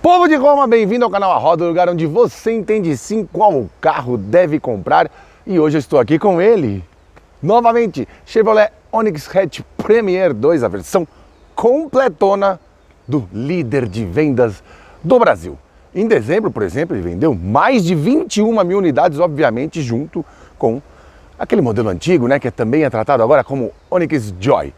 Povo de Roma, bem-vindo ao canal A Roda, o lugar onde você entende sim qual carro deve comprar. E hoje eu estou aqui com ele, novamente, Chevrolet Onix Hatch Premier 2, a versão completona do líder de vendas do Brasil. Em dezembro, por exemplo, ele vendeu mais de 21 mil unidades, obviamente junto com aquele modelo antigo, né, que também é tratado agora como Onix Joy.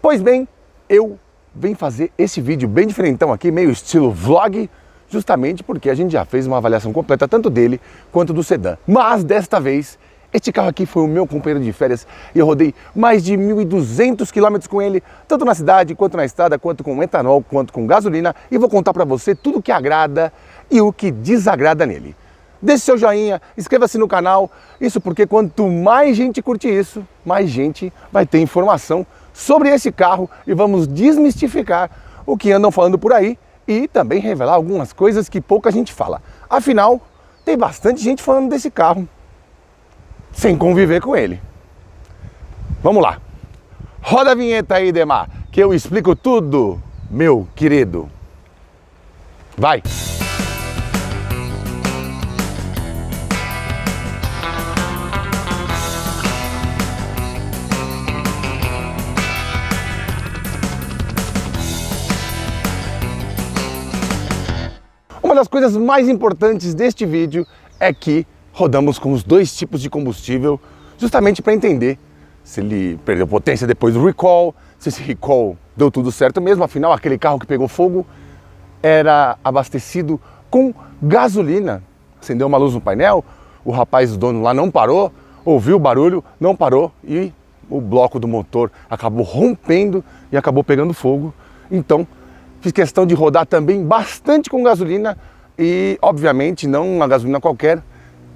Pois bem, eu venho fazer esse vídeo bem diferentão aqui, meio estilo vlog, justamente porque a gente já fez uma avaliação completa tanto dele quanto do sedã. Mas desta vez, este carro aqui foi o meu companheiro de férias e eu rodei mais de 1.200 km com ele, tanto na cidade, quanto na estrada, quanto com etanol, quanto com gasolina, e vou contar para você tudo o que agrada e o que desagrada nele. Deixe seu joinha, inscreva-se no canal, isso porque quanto mais gente curte isso, mais gente vai ter informação sobre esse carro e vamos desmistificar o que andam falando por aí e também revelar algumas coisas que pouca gente fala. Afinal, tem bastante gente falando desse carro sem conviver com ele. Vamos lá. Roda a vinheta aí, Demar, que eu explico tudo, meu querido. Vai! Uma das coisas mais importantes deste vídeo é que rodamos com os dois tipos de combustível, justamente para entender se ele perdeu potência depois do recall, se esse recall deu tudo certo mesmo, afinal aquele carro que pegou fogo era abastecido com gasolina. Acendeu uma luz no painel, o rapaz, o dono lá, não parou, ouviu o barulho, não parou e o bloco do motor acabou rompendo e acabou pegando fogo. Então, fiz questão de rodar também bastante com gasolina e, obviamente, não uma gasolina qualquer.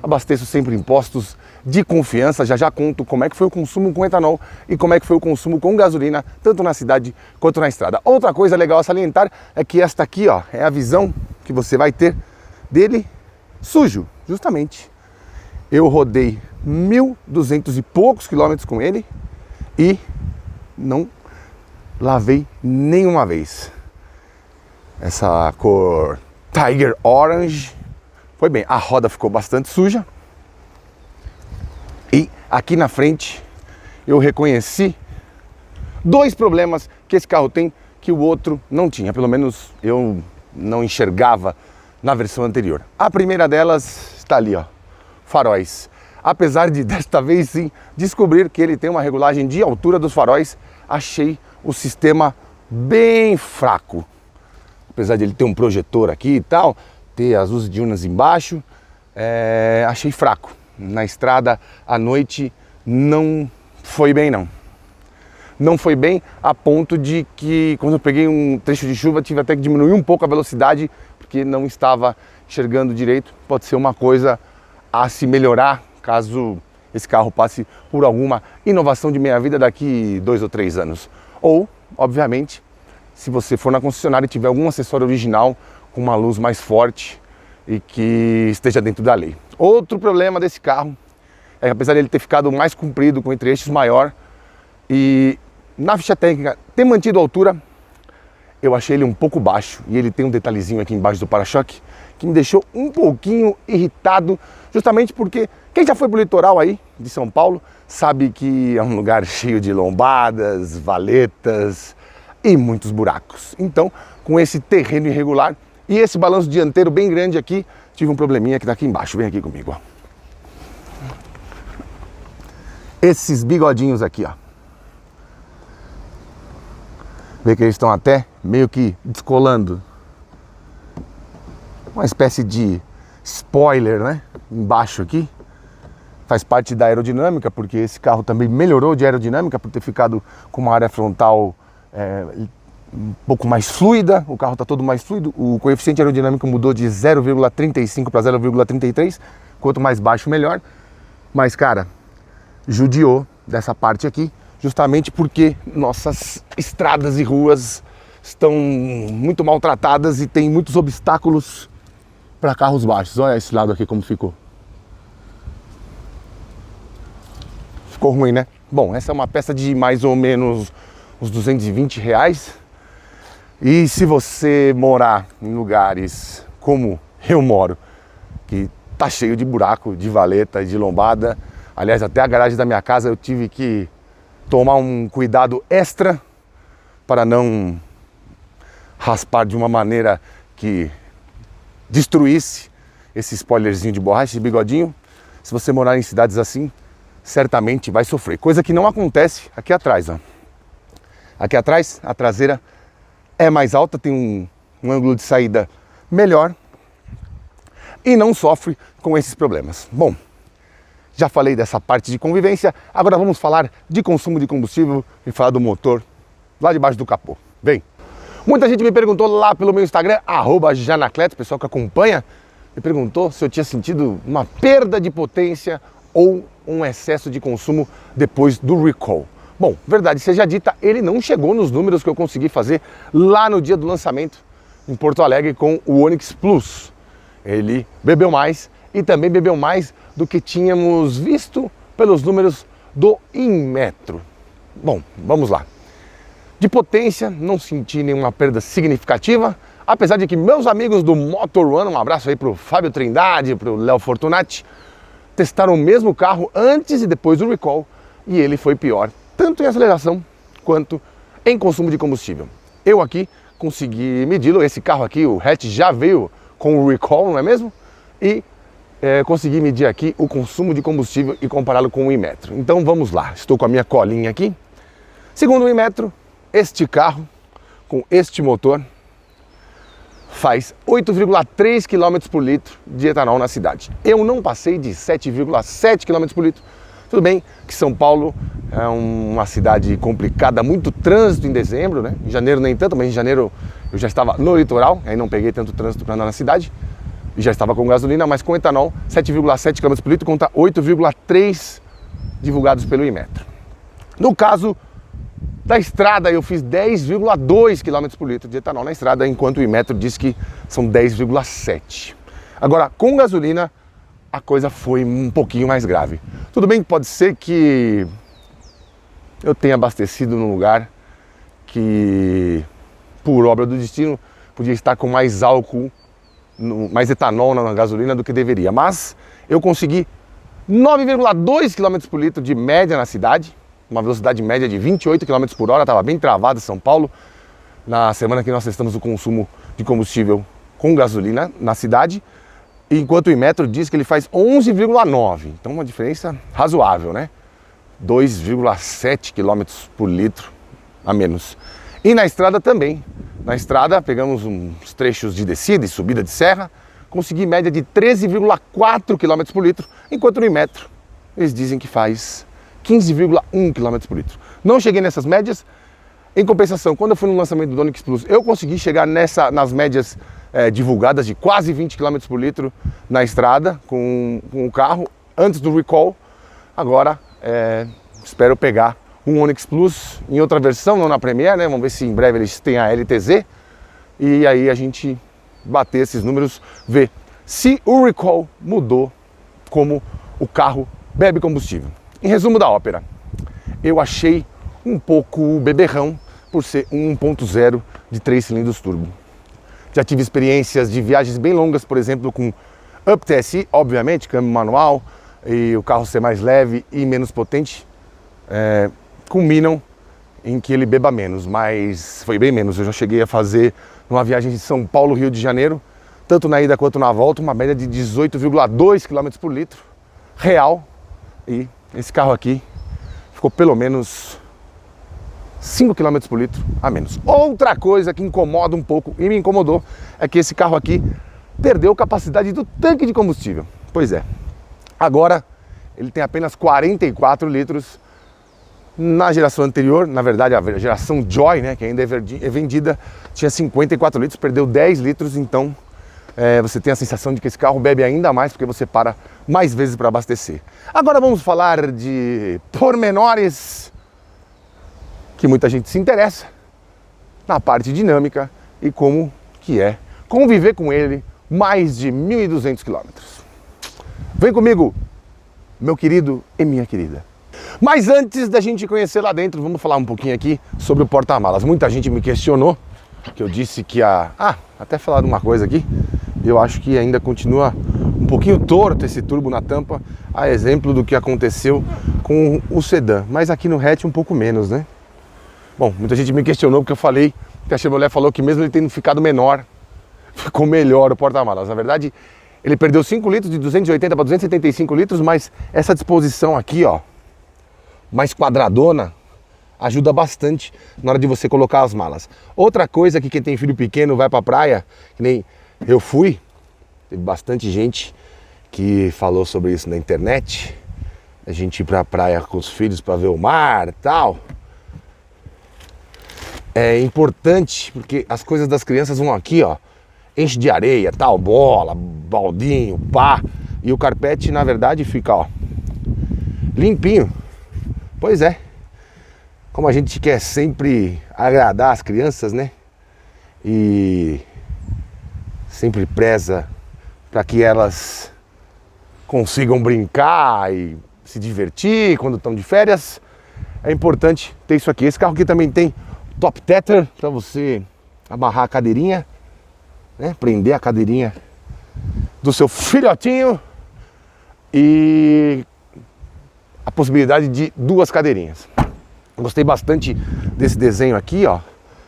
Abasteço sempre em postos de confiança. Já conto como é que foi o consumo com etanol e como é que foi o consumo com gasolina, tanto na cidade quanto na estrada. Outra coisa legal a salientar é que esta aqui, ó, é a visão que você vai ter dele sujo, justamente. Eu rodei 1.200 e poucos quilômetros com ele e não lavei nenhuma vez. Essa cor Tiger Orange foi bem, a roda ficou bastante suja e aqui na frente eu reconheci dois problemas que esse carro tem que o outro não tinha, pelo menos eu não enxergava na versão anterior. A primeira delas está ali, ó, faróis. Apesar de desta vez sim descobrir que ele tem uma regulagem de altura dos faróis, achei o sistema bem fraco. Apesar de ele ter um projetor aqui e tal, ter as luzes diurnas embaixo, achei fraco. Na estrada, à noite, não foi bem não. Não foi bem a ponto de que, quando eu peguei um trecho de chuva, tive até que diminuir um pouco a velocidade, porque não estava enxergando direito. Pode ser uma coisa a se melhorar, caso esse carro passe por alguma inovação de meia-vida daqui 2 ou 3 anos. Ou, obviamente, se você for na concessionária e tiver algum acessório original com uma luz mais forte e que esteja dentro da lei. Outro problema desse carro é que, apesar de ele ter ficado mais comprido, com entre-eixos maior, e na ficha técnica ter mantido a altura, eu achei ele um pouco baixo. E ele tem um detalhezinho aqui embaixo do para-choque que me deixou um pouquinho irritado, justamente porque quem já foi pro litoral aí de São Paulo sabe que é um lugar cheio de lombadas, valetas e muitos buracos. Então, com esse terreno irregular e esse balanço dianteiro bem grande aqui, tive um probleminha que tá aqui embaixo. Vem aqui comigo, ó. Esses bigodinhos aqui, ó. Vê que eles estão até meio que descolando. Uma espécie de spoiler, né? Embaixo aqui. Faz parte da aerodinâmica, porque esse carro também melhorou de aerodinâmica por ter ficado com uma área frontal um pouco mais fluida. O carro está todo mais fluido, o coeficiente aerodinâmico mudou de 0,35 para 0,33, quanto mais baixo melhor. Mas, cara, judiou dessa parte aqui, justamente porque nossas estradas e ruas estão muito maltratadas e tem muitos obstáculos para carros baixos. Olha esse lado aqui como ficou. Ficou ruim, né? Bom, essa é uma peça de mais ou menos uns R$220. E se você morar em lugares como eu moro, que tá cheio de buraco, de valeta, de lombada, aliás, até a garagem da minha casa eu tive que tomar um cuidado extra para não raspar de uma maneira que destruísse esse spoilerzinho de borracha, esse bigodinho. Se você morar em cidades assim, certamente vai sofrer. Coisa que não acontece aqui atrás, ó. Aqui atrás, a traseira é mais alta, tem um ângulo de saída melhor e não sofre com esses problemas. Bom, já falei dessa parte de convivência, agora vamos falar de consumo de combustível e falar do motor lá debaixo do capô. Bem, muita gente me perguntou lá pelo meu Instagram, @janacleto, pessoal que acompanha, me perguntou se eu tinha sentido uma perda de potência ou um excesso de consumo depois do recall. Bom, verdade seja dita, ele não chegou nos números que eu consegui fazer lá no dia do lançamento em Porto Alegre com o Onix Plus. Ele bebeu mais e também bebeu mais do que tínhamos visto pelos números do Inmetro. Bom, vamos lá. De potência, não senti nenhuma perda significativa, apesar de que meus amigos do Motor One, um abraço aí pro Fábio Trindade, pro Léo Fortunati, testaram o mesmo carro antes e depois do recall e ele foi pior, tanto em aceleração quanto em consumo de combustível. Eu aqui consegui medi-lo, esse carro aqui, o hatch, já veio com o recall, não é mesmo? E consegui medir aqui o consumo de combustível e compará-lo com o Inmetro. Então vamos lá, estou com a minha colinha aqui. Segundo o Inmetro, este carro, com este motor, faz 8,3 km por litro de etanol na cidade. Eu não passei de 7,7 km por litro. Tudo bem que São Paulo é uma cidade complicada, muito trânsito em dezembro, né? Em janeiro nem tanto, mas em janeiro eu já estava no litoral, aí não peguei tanto trânsito para andar na cidade. E já estava com gasolina, mas com etanol, 7,7 km por litro contra 8,3 divulgados pelo Inmetro. No caso da estrada, eu fiz 10,2 km por litro de etanol na estrada, enquanto o Inmetro diz que são 10,7. Agora, com gasolina, a coisa foi um pouquinho mais grave. Tudo bem que pode ser que eu tenha abastecido num lugar que, por obra do destino, podia estar com mais álcool, mais etanol na gasolina do que deveria. Mas eu consegui 9,2 km por litro de média na cidade, uma velocidade média de 28 km por hora, estava bem travado em São Paulo, na semana que nós testamos o consumo de combustível com gasolina na cidade, enquanto o Inmetro diz que ele faz 11,9, então uma diferença razoável, né? 2,7 km por litro a menos. E na estrada também. Na estrada pegamos uns trechos de descida e subida de serra, consegui média de 13,4 km por litro, enquanto no Inmetro eles dizem que faz 15,1 km por litro. Não cheguei nessas médias. Em compensação, quando eu fui no lançamento do Onix Plus, eu consegui chegar nas médias divulgadas de quase 20 km por litro na estrada com o carro antes do recall. Agora espero pegar um Onix Plus em outra versão, não na Premier, né? Vamos ver se em breve eles têm a LTZ e aí a gente bater esses números, ver se o recall mudou como o carro bebe combustível. Em resumo da ópera, eu achei um pouco beberrão por ser um 1.0 de 3 cilindros turbo. Já tive experiências de viagens bem longas, por exemplo, com Up TSI, obviamente, câmbio manual, e o carro ser mais leve e menos potente, culminam em que ele beba menos, mas foi bem menos. Eu já cheguei a fazer numa viagem de São Paulo, Rio de Janeiro, tanto na ida quanto na volta, uma média de 18,2 km por litro, real, e esse carro aqui ficou pelo menos 5 km por litro a menos. Outra coisa que incomoda um pouco, e me incomodou, é que esse carro aqui perdeu capacidade do tanque de combustível. Pois é, agora ele tem apenas 44 litros. Na geração anterior, na verdade a geração Joy, né, que ainda é vendida, tinha 54 litros, perdeu 10 litros, então você tem a sensação de que esse carro bebe ainda mais porque você para mais vezes para abastecer. Agora vamos falar de pormenores que muita gente se interessa na parte dinâmica e como que é conviver com ele mais de 1.200 quilômetros. Vem comigo, meu querido e minha querida. Mas antes da gente conhecer lá dentro, vamos falar um pouquinho aqui sobre o porta-malas. Muita gente me questionou que eu disse que até falar uma coisa aqui, eu acho que ainda continua um pouquinho torto esse turbo na tampa, a exemplo do que aconteceu com o sedã, mas aqui no hatch um pouco menos, né? Bom, muita gente me questionou porque eu falei que a Chevrolet falou que mesmo ele tendo ficado menor, ficou melhor o porta-malas. Na verdade, ele perdeu 5 litros de 280 para 275 litros, mas essa disposição aqui, ó, mais quadradona, ajuda bastante na hora de você colocar as malas. Outra coisa que quem tem filho pequeno vai pra praia, que nem eu fui, teve bastante gente que falou sobre isso na internet, a gente ir pra praia com os filhos para ver o mar e tal. É importante porque as coisas das crianças vão aqui, ó, enche de areia, tal, bola, baldinho, pá, e o carpete na verdade fica, ó, limpinho. Pois é, como a gente quer sempre agradar as crianças, né? E sempre preza para que elas consigam brincar e se divertir quando estão de férias, é importante ter isso aqui. Esse carro aqui também tem top tether para você amarrar a cadeirinha, né? Prender a cadeirinha do seu filhotinho e a possibilidade de 2 cadeirinhas. Gostei bastante desse desenho aqui, ó.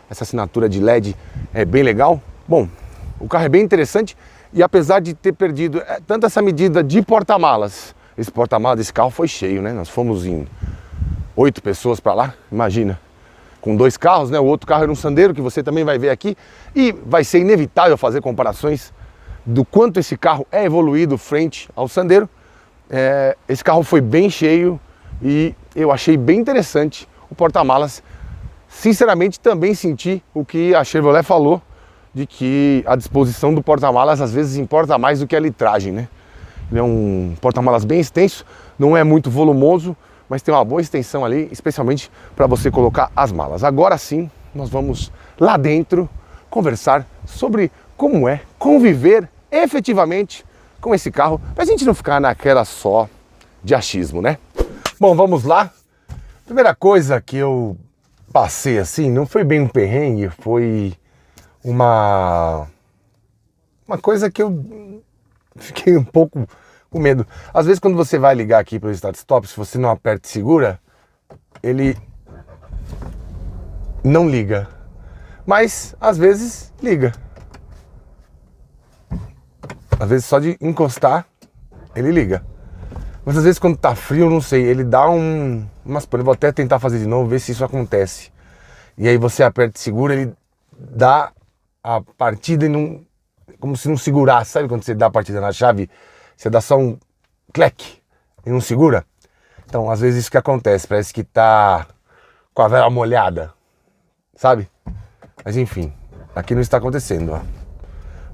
Essa assinatura de LED é bem legal. Bom, o carro é bem interessante e apesar de ter perdido tanto essa medida de porta-malas, esse porta-malas desse carro foi cheio, né? Nós fomos em 8 pessoas para lá, imagina. Com 2 carros, né? O outro carro era um Sandero, que você também vai ver aqui. E vai ser inevitável fazer comparações do quanto esse carro é evoluído frente ao Sandero. Esse carro foi bem cheio e eu achei bem interessante o porta-malas. Sinceramente, também senti o que a Chevrolet falou, de que a disposição do porta-malas às vezes importa mais do que a litragem, né? Ele é um porta-malas bem extenso, não é muito volumoso, mas tem uma boa extensão ali, especialmente para você colocar as malas. Agora sim, nós vamos lá dentro conversar sobre como é conviver efetivamente com esse carro, para a gente não ficar naquela só de achismo, né? Bom, vamos lá. Primeira coisa que eu passei assim, não foi bem um perrengue, foi uma coisa que eu fiquei um pouco com medo. Às vezes quando você vai ligar aqui para o start stop, se você não aperta e segura, ele não liga. Mas às vezes liga. Às vezes só de encostar, ele liga. Mas às vezes quando tá frio, não sei, ele dá umas... Eu vou até tentar fazer de novo, ver se isso acontece. E aí você aperta e segura, ele dá a partida e não... Como se não segurasse, sabe quando você dá a partida na chave, você dá só um clec e não segura? Então, às vezes isso que acontece, parece que tá com a vela molhada, sabe? Mas enfim, aqui não está acontecendo, ó.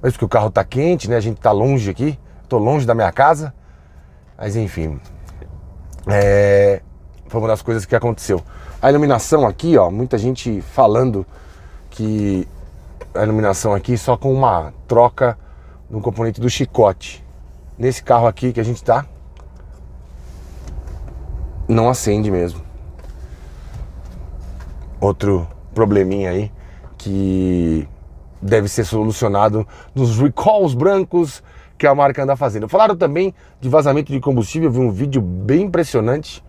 Mas porque o carro tá quente, né? A gente tá longe aqui, tô longe da minha casa. Mas enfim, foi uma das coisas que aconteceu. A iluminação aqui, ó, muita gente falando que a iluminação aqui só com uma troca no componente do chicote. Nesse carro aqui que a gente tá, não acende mesmo. Outro probleminha aí que deve ser solucionado nos recalls brancos que a marca anda fazendo. Falaram também de vazamento de combustível. Eu vi um vídeo bem impressionante,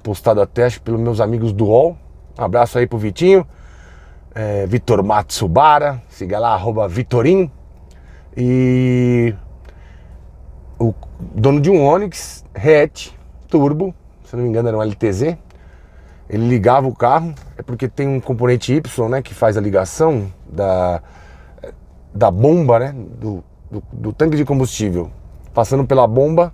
postado até acho, pelos meus amigos do UOL. Um abraço aí pro Vitinho, Vitor Matsubara, siga lá, @Vitorin. E o dono de um Onix hatch turbo, se não me engano era um LTZ, ele ligava o carro, porque tem um componente Y, né, que faz a ligação da bomba, né, do tanque de combustível, passando pela bomba,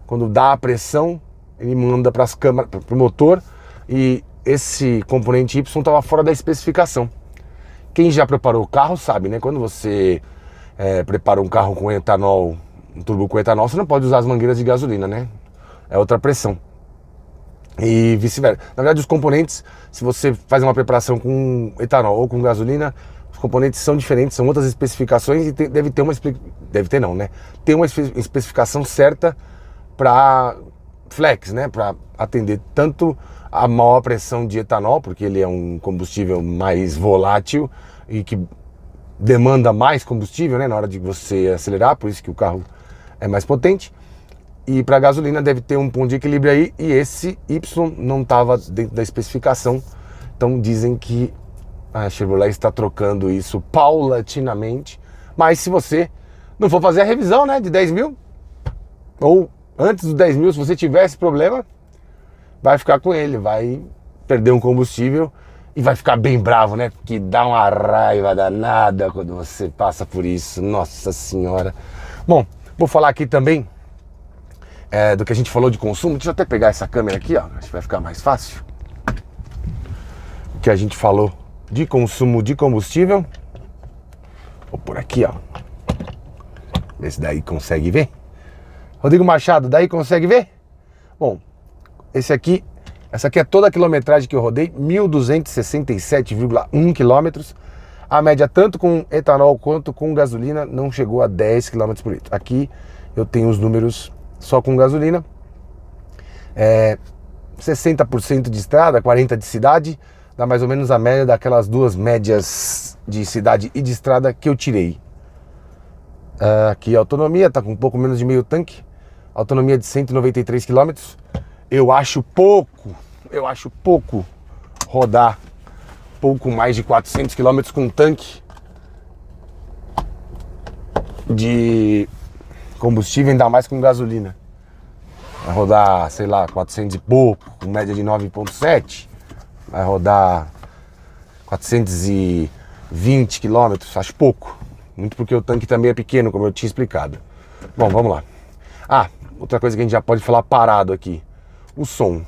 quando dá a pressão, ele manda para as câmaras, para o motor, e esse componente Y estava fora da especificação. Quem já preparou o carro sabe, né, quando você prepara um carro com etanol, um turbo com etanol, você não pode usar as mangueiras de gasolina, né, é outra pressão. E vice-versa. Na verdade, os componentes, se você faz uma preparação com etanol ou com gasolina, os componentes são diferentes, são outras especificações e deve ter uma especificação certa para flex, né? Para atender tanto a maior pressão de etanol, porque ele é um combustível mais volátil e que demanda mais combustível, né, na hora de você acelerar, por isso que o carro é mais potente. E para gasolina deve ter um ponto de equilíbrio aí, e esse Y não estava dentro da especificação. Então dizem que a Chevrolet está trocando isso paulatinamente. Mas se você não for fazer a revisão, né, de 10 mil, ou antes dos 10 mil, se você tiver esse problema, vai ficar com ele, vai perder um combustível e vai ficar bem bravo, né? Porque dá uma raiva danada quando você passa por isso. Nossa Senhora. Bom, vou falar aqui também do que a gente falou de consumo. Deixa eu até pegar essa câmera aqui, ó. Acho que vai ficar mais fácil. O que a gente falou de consumo de combustível. Vou por aqui, ó. Vê se daí consegue ver. Rodrigo Machado, daí consegue ver? Bom, essa aqui é toda a quilometragem que eu rodei, 1.267,1 quilômetros. A média tanto com etanol quanto com gasolina não chegou a 10 km por litro. Aqui eu tenho os números só com gasolina. 60% de estrada, 40% de cidade. Dá mais ou menos a média daquelas duas médias de cidade e de estrada que eu tirei. Aqui a autonomia, está com um pouco menos de meio tanque. Autonomia de 193 km. Eu acho pouco rodar pouco mais de 400 km com um tanque de combustível, ainda mais com gasolina. Vai rodar, sei lá, 400 e pouco, com média de 9,7. Vai rodar 420 km, acho pouco. Muito porque o tanque também é pequeno, como eu tinha explicado. Bom, vamos lá. Outra coisa que a gente já pode falar parado aqui. O som.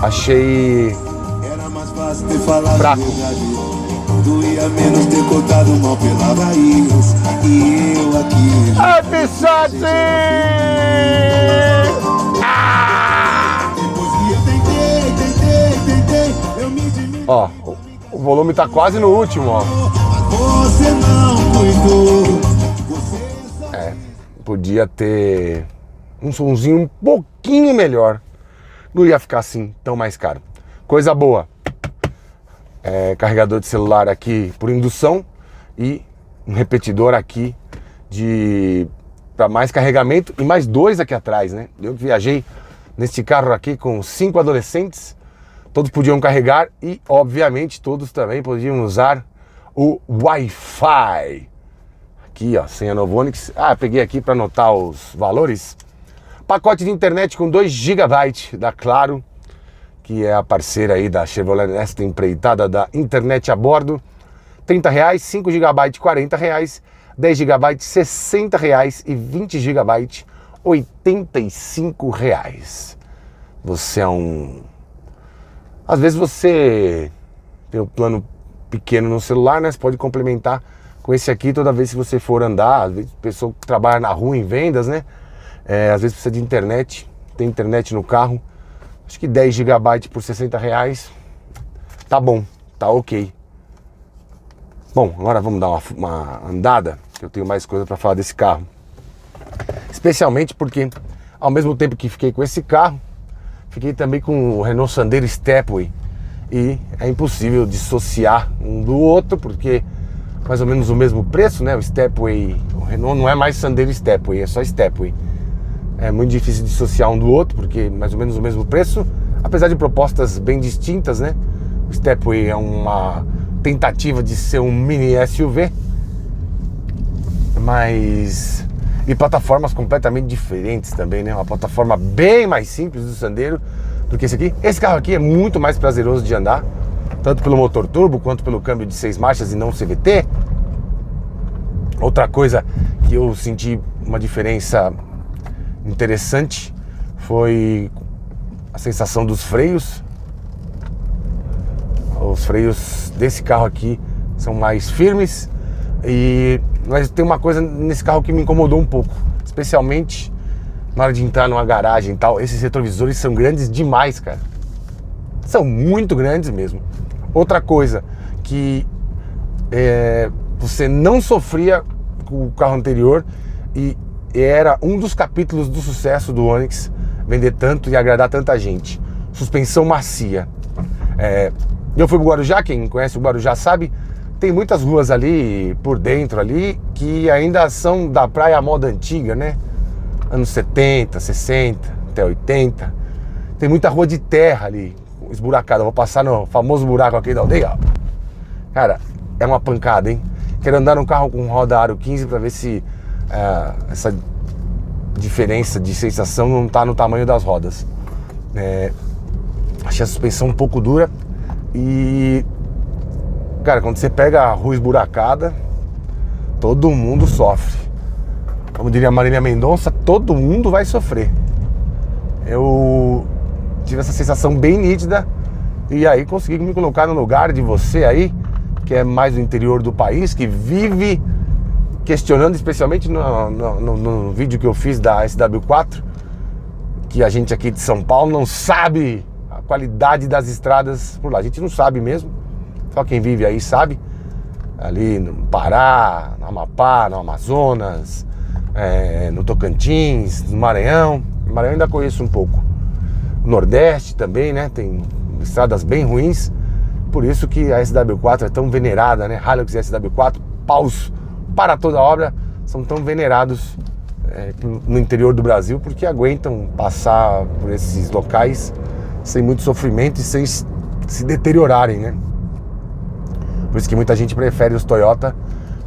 Achei fraco. Doía menos ter contado mal pela raiz. E eu aqui. Episódio! Depois que eu tentei, eu me diminui. Ó, o volume tá quase no último, ó. Você não cuidou. Podia ter um sonzinho um pouquinho melhor. Não ia ficar assim tão mais caro. Coisa boa. Carregador de celular aqui por indução e um repetidor aqui para mais carregamento e mais dois aqui atrás, né? Eu viajei neste carro aqui com 5 adolescentes. Todos podiam carregar e, obviamente, todos também podiam usar o Wi-Fi. Aqui, ó, senha Novonix. Peguei aqui para anotar os valores. Pacote de internet com 2 GB da Claro, que é a parceira aí da Chevrolet nesta empreitada da internet a bordo. R$30, 5 GB, R$40, 10 GB, R$60 e 20 GB, R$85. Você é um... Às vezes você tem um plano pequeno no celular, né? Você pode complementar com esse aqui toda vez que você for andar. Às vezes a pessoa que trabalha na rua em vendas, né? Às vezes precisa de internet, tem internet no carro. Acho que 10 GB por R$60 tá bom, tá ok. Bom, agora vamos dar uma andada, que eu tenho mais coisa para falar desse carro. Especialmente porque, ao mesmo tempo que fiquei com esse carro, fiquei também com o Renault Sandero Stepway. E é impossível dissociar um do outro, porque mais ou menos o mesmo preço, né? O Stepway, o Renault não é mais Sandero Stepway, é só Stepway. É muito difícil dissociar um do outro, porque mais ou menos o mesmo preço, apesar de propostas bem distintas, né? O Stepway é uma tentativa de ser um mini SUV, mas... e plataformas completamente diferentes também, né? Uma plataforma bem mais simples do Sandero do que esse aqui. Esse carro aqui é muito mais prazeroso de andar, tanto pelo motor turbo quanto pelo câmbio de 6 marchas e não CVT. Outra coisa que eu senti uma diferença interessante foi a sensação dos freios. Os freios desse carro aqui são mais firmes, mas tem uma coisa nesse carro que me incomodou um pouco, especialmente na hora de entrar numa garagem e tal. Esses retrovisores são grandes demais, cara. São muito grandes mesmo. Outra coisa que você não sofria com o carro anterior, e era um dos capítulos do sucesso do Onix, vender tanto e agradar tanta gente: suspensão macia. Eu fui pro Guarujá, quem conhece o Guarujá sabe, tem muitas ruas ali, por dentro ali, que ainda são da praia moda antiga, né? Anos 70, 60, até 80. Tem muita rua de terra ali, esburacada. Eu vou passar no famoso buraco aqui da aldeia, ó. Cara, é uma pancada, hein? Quero andar num carro com roda aro 15 pra ver se essa diferença de sensação não tá no tamanho das rodas. Achei a suspensão um pouco dura. E, cara, quando você pega a rua esburacada, todo mundo sofre. Como diria a Marília Mendonça, todo mundo vai sofrer. Eu tive essa sensação bem nítida e aí consegui me colocar no lugar de você aí, que é mais do interior do país, que vive questionando, especialmente no vídeo que eu fiz da SW4, que a gente aqui de São Paulo não sabe a qualidade das estradas por lá. A gente não sabe mesmo, só quem vive aí sabe. Ali no Pará, no Amapá, no Amazonas, no Tocantins, no Maranhão. No Maranhão ainda conheço um pouco. No Nordeste também, né? Tem estradas bem ruins. Por isso que a SW4 é tão venerada, né? Hilux e SW4, paus para toda obra, são tão venerados no interior do Brasil, porque aguentam passar por esses locais sem muito sofrimento e sem se deteriorarem, né? Por isso que muita gente prefere os Toyota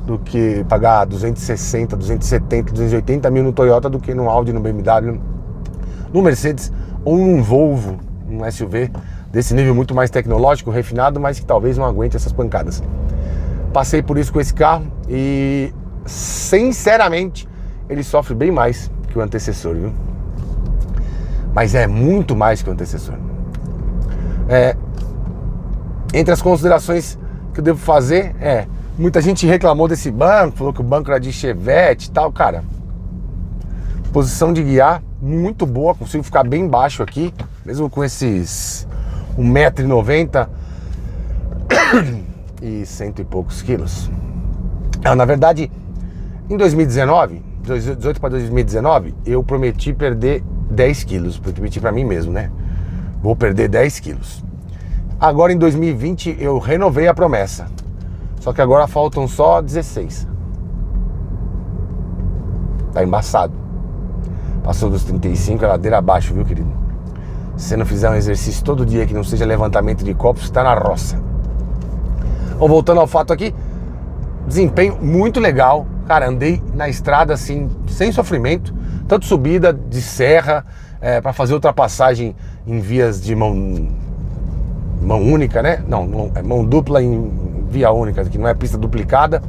do que pagar 260, 270, 280 mil no Toyota do que no Audi, no BMW, no Mercedes ou num Volvo, um SUV desse nível muito mais tecnológico, refinado, mas que talvez não aguente essas pancadas. Passei por isso com esse carro e, sinceramente, ele sofre bem mais que o antecessor, viu? Mas é muito mais que o antecessor. Entre as considerações que eu devo fazer muita gente reclamou desse banco, falou que o banco era de Chevette e tal, cara. Posição de guiar muito boa, consigo ficar bem baixo aqui, mesmo com esses 1,90 m e 100 e poucos quilos. Na verdade, em 2019, 2018 para 2019, eu prometi perder 10 quilos, prometi para mim mesmo, né? Vou perder 10 quilos. Agora em 2020 eu renovei a promessa, só que agora faltam só 16. Tá embaçado. Passou dos 35, a ladeira abaixo, viu, querido? Se você não fizer um exercício todo dia que não seja levantamento de copos, você tá na roça. Bom, voltando ao fato aqui, desempenho muito legal. Cara, andei na estrada assim, sem sofrimento, tanto subida de serra, para fazer ultrapassagem em vias de mão única, né? Não, é mão dupla em via única, que não é pista duplicada.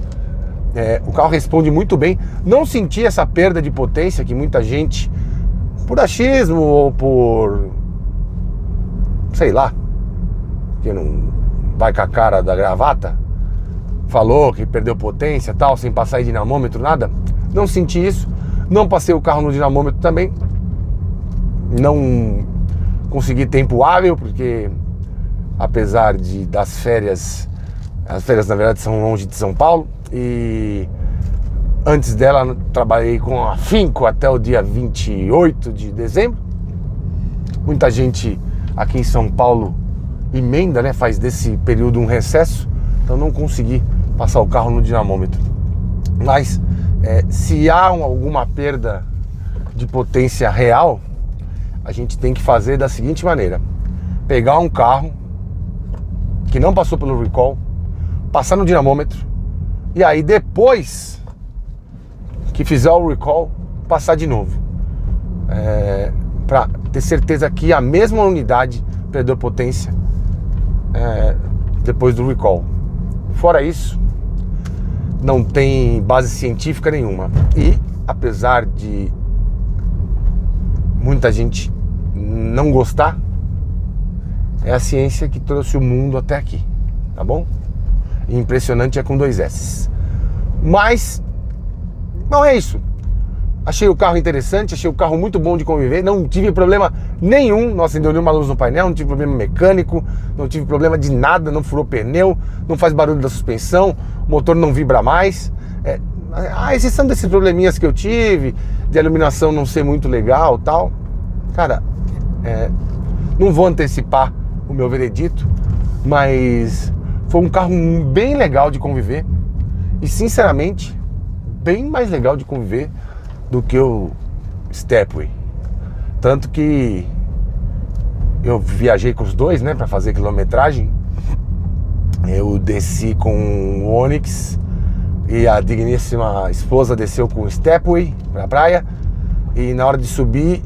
O carro responde muito bem. Não senti essa perda de potência que muita gente, por achismo ou por, sei lá, que não vai com a cara da gravata, falou que perdeu potência tal, sem passar em dinamômetro, nada. Não senti isso. Não passei o carro no dinamômetro também. Não consegui tempo hábil, porque apesar das férias, as férias na verdade são longe de São Paulo, e antes dela trabalhei com afinco até o dia 28 de dezembro. Muita gente aqui em São Paulo emenda, né, faz desse período um recesso, então não consegui passar o carro no dinamômetro. Mas se há alguma perda de potência real, a gente tem que fazer da seguinte maneira: pegar um carro que não passou pelo recall, passar no dinamômetro, e aí depois que fizer o recall, passar de novo, para ter certeza que a mesma unidade perdeu potência depois do recall. Fora isso, não tem base científica nenhuma. E apesar de muita gente não gostar, é a ciência que trouxe o mundo até aqui, tá bom? E impressionante é com 2 S. Mas não é isso. Achei o carro interessante, achei o carro muito bom de conviver, não tive problema nenhum, não acendeu nenhuma luz no painel, não tive problema mecânico, não tive problema de nada, não furou pneu, não faz barulho da suspensão, o motor não vibra mais. A exceção desses probleminhas que eu tive, de iluminação não ser muito legal e tal, cara, não vou antecipar o meu veredito, mas foi um carro bem legal de conviver e, sinceramente, bem mais legal de conviver do que o Stepway. Tanto que eu viajei com os dois, né, para fazer quilometragem. Eu desci com o Onix e a digníssima esposa desceu com o Stepway pra praia. E na hora de subir,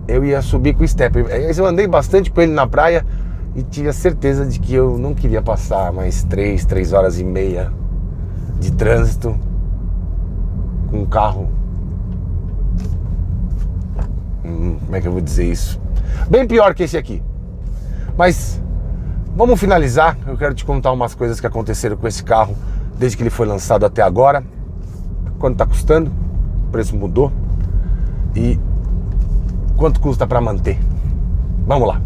eu ia subir com o Stepway. Eu andei bastante com ele na praia e tive a certeza de que eu não queria passar mais 3 horas e meia de trânsito com um carro. Como é que eu vou dizer isso? Bem pior que esse aqui. Mas vamos finalizar. Eu quero te contar umas coisas que aconteceram com esse carro desde que ele foi lançado até agora. Quanto está custando? O preço mudou. E quanto custa para manter? Vamos lá.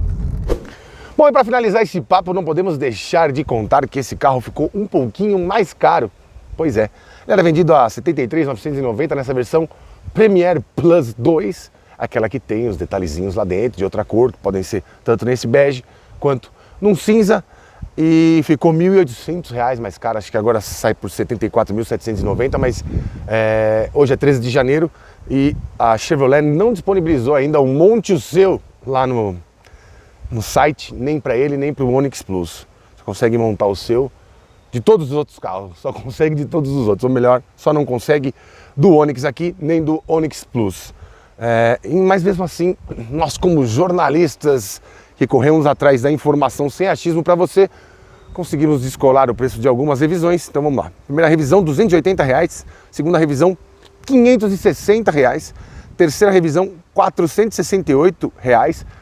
Bom, e para finalizar esse papo, não podemos deixar de contar que esse carro ficou um pouquinho mais caro. Pois é, ele era vendido a R$ 73.990 nessa versão Premier Plus 2, aquela que tem os detalhezinhos lá dentro de outra cor, que podem ser tanto nesse bege quanto num cinza, e ficou R$ 1.800 mais caro. Acho que agora sai por R$ 74.790, mas hoje é 13 de janeiro e a Chevrolet não disponibilizou ainda o Monte o Seu lá no site, nem para ele, nem para o Onix Plus. Você consegue montar o seu de todos os outros carros, só consegue de todos os outros, ou melhor, só não consegue do Onix aqui, nem do Onix Plus. Mas mesmo assim, nós como jornalistas que corremos atrás da informação sem achismo para você, conseguimos descolar o preço de algumas revisões. Então vamos lá. Primeira revisão, R$ 280. Segunda revisão, R$ 560. Terceira revisão, R$ 468.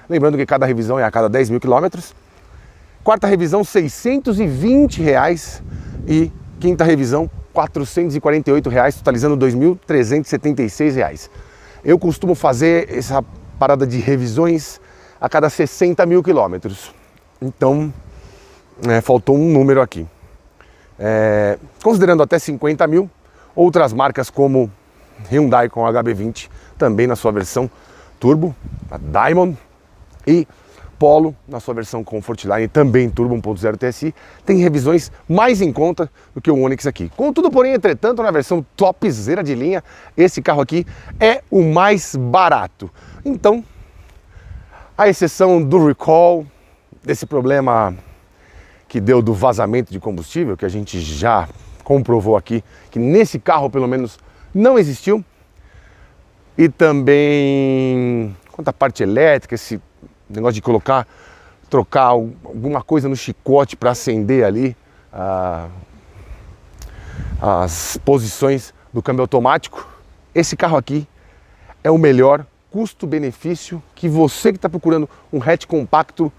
Lembrando que cada revisão é a cada 10 mil quilômetros. Quarta revisão, R$ 620. E quinta revisão, R$ 448, totalizando R$ 2.376. Eu costumo fazer essa parada de revisões a cada 60 mil quilômetros. Então, faltou um número aqui. Considerando até 50 mil, outras marcas como Hyundai com HB20, também na sua versão Turbo, a Diamond, e Polo na sua versão Comfortline, também Turbo 1.0 TSI, tem revisões mais em conta do que o Onix aqui. Contudo, porém, entretanto, na versão topzera de linha, esse carro aqui é o mais barato. Então, à exceção do recall, desse problema que deu do vazamento de combustível, que a gente já comprovou aqui, que nesse carro pelo menos não existiu, e também quanto à parte elétrica, esse negócio de trocar alguma coisa no chicote para acender ali as posições do câmbio automático, esse carro aqui é o melhor custo-benefício que você que está procurando um hatch compacto,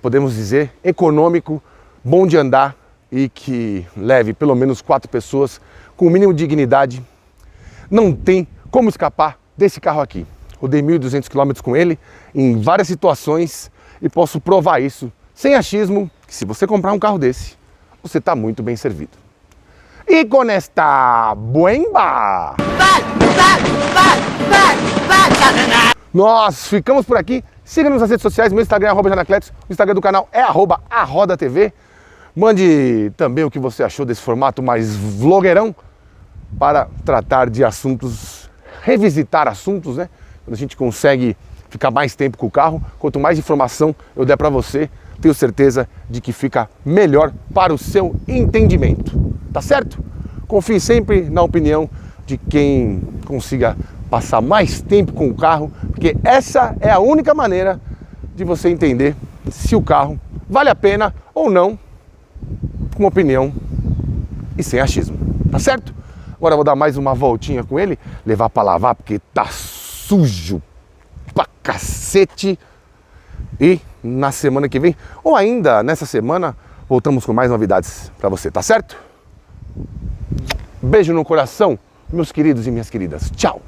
podemos dizer, econômico, bom de andar e que leve pelo menos 4 pessoas com o mínimo de dignidade, não tem como escapar desse carro aqui. Rodei 1.200 km com ele em várias situações e posso provar isso sem achismo, que se você comprar um carro desse, você está muito bem servido. E com esta buemba, nós ficamos por aqui. Siga-nos nas redes sociais, meu Instagram é @janacletos, o Instagram do canal é @arodatv. Mande também o que você achou desse formato mais vlogueirão para tratar de assuntos, revisitar assuntos, né? Quando a gente consegue ficar mais tempo com o carro, quanto mais informação eu der para você, tenho certeza de que fica melhor para o seu entendimento. Tá certo? Confie sempre na opinião de quem consiga passar mais tempo com o carro, porque essa é a única maneira de você entender se o carro vale a pena ou não, com opinião e sem achismo. Tá certo? Agora eu vou dar mais uma voltinha com ele, levar para lavar, porque tá sujo pra cacete. E na semana que vem, ou ainda nessa semana, voltamos com mais novidades para você, tá certo? Beijo no coração, meus queridos e minhas queridas. Tchau!